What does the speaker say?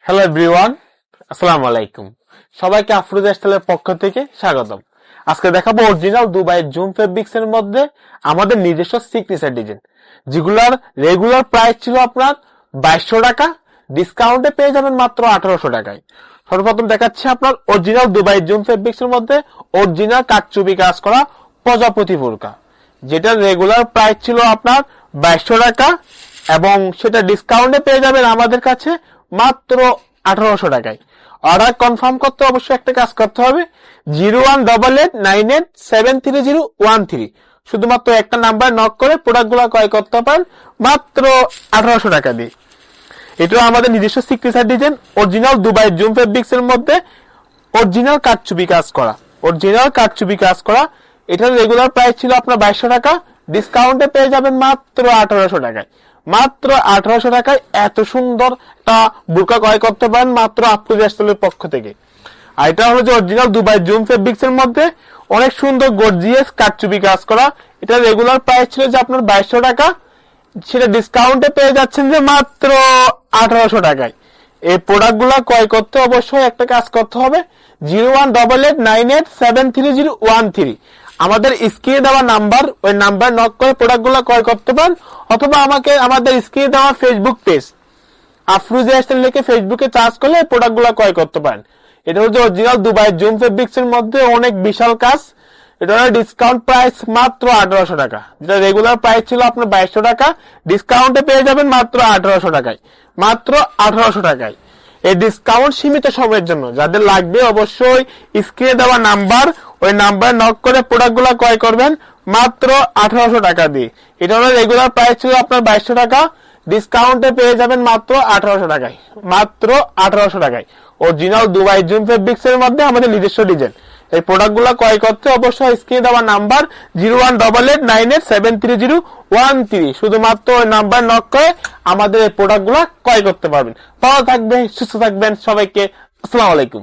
Hello everyone, আসসালামু আলাইকুম। সবাইকে আফরোজ স্টাইলের পক্ষ থেকে স্বাগতম। আজকে দেখাবো অরিজিনাল দুবাই জুম ফেব্রিক্স এর মধ্যে আমাদের নিজস্ব সিগনেচার ডিজাইন, যেগুলোর রেগুলার প্রাইস ছিল আপনার 2200 টাকা, ডিসকাউন্টে পেয়ে যাবেন মাত্র 1800 টাকায়। সর্বপ্রথম দেখাচ্ছি আপনার অরিজিনাল দুবাই জুম ফেব্রিক্স এর মধ্যে অরিজিনাল কাটচুপি কাজ করা প্রজাপতি বোরকা, যেটা রেগুলার প্রাইস ছিল আপনার 2200 টাকা এবং সেটা ডিসকাউন্টে পেয়ে যাবেন আমাদের কাছে মাত্র 1800 টাকায়। অর্ডার কনফার্ম করতে অবশ্যই একটা কাজ করতে হবে, 0188987301 শুধুমাত্র একটা নাম্বার নক করে প্রোডাক্টগুলো ক্রয় করতে পারেন মাত্র 1800 টাকা দিয়ে। এটা আমাদের নিজস্ব signature design original Dubai zoom fabrics এর মধ্যে অরিজিনাল কাটচুপি কাজ করা। এটার রেগুলার প্রাইস ছিল আপনার 2200 টাকা, ডিসকাউন্টে পেয়ে যাবেন মাত্র 1800 টাকায়। মাত্র 1800 টাকায় এত সুন্দর একটা বোরকা ক্রয় করতে পারেন মাত্র আফরোজ স্টাইলের পক্ষ থেকে। আর এটা হলো যে অরিজিনাল দুবাই জুম ফেব্রিক্স এর মধ্যে অনেক সুন্দর গর্জিয়াস কাটচুপি কাজ করা। এটা রেগুলার প্রাইস ছিল যে আপনার 2200 টাকা, সেটা ডিসকাউন্টে পেয়ে যাচ্ছেন যে মাত্র 1800 টাকায়। এই প্রোডাক্টগুলো ক্রয় করতে অবশ্যই একটা কাজ করতে হবে, 0188987301 আমাদের স্ক্রিনে দেওয়া নাম্বার, ওই নাম্বার নক করে প্রোডাক্টগুলো ক্রয় করতে পারেন, অথবা আমাদের স্ক্রিনে দেওয়া ফেসবুক পেজ আফরোজ স্টাইল লিখে ফেসবুকে সার্চ করলে প্রোডাক্টগুলো ক্রয় করতে পারেন। এটা হচ্ছে অরিজিনাল দুবাই জুম ফেব্রিক্স এর মধ্যে অনেক বিশাল কাজ। এটা ডিসকাউন্ট প্রাইস মাত্র 1800 টাকা, যেটা রেগুলার প্রাইস ছিল আপনার 2200 টাকা, ডিসকাউন্টে পেয়ে যাবেন মাত্র 1800 টাকায়। মাত্র 1800 টাকায়। এই ডিসকাউন্ট সীমিত সময়ের জন্য, যাদের লাগবে অবশ্যই স্ক্রিনে দেওয়া নাম্বার, ওই নাম্বার নক করে প্রোডাক্টগুলো ক্রয় করবেন মাত্র 1800 টাকা দিয়ে। এটা হলো রেগুলার প্রাইস ছিল আপনার 2200 টাকা, ডিসকাউন্টে পেয়ে যাবেন মাত্র 1800 টাকায়। মাত্র 1800 টাকায় অরিজিনাল দুবাই জুম ফেব্রিক্স এর মধ্যে আমাদের নিজস্ব ডিজাইন। এই প্রোডাক্টগুলো ক্রয় করতে অবশ্যই স্ক্রিনে দেওয়া নাম্বার 0188987301 শুধুমাত্র ওই নাম্বার নক করে আমাদের এই প্রোডাক্টগুলো ক্রয় করতে পারবেন। ভালো থাকবেন, সুস্থ থাকবেন, সবাইকে আসসালামু আলাইকুম।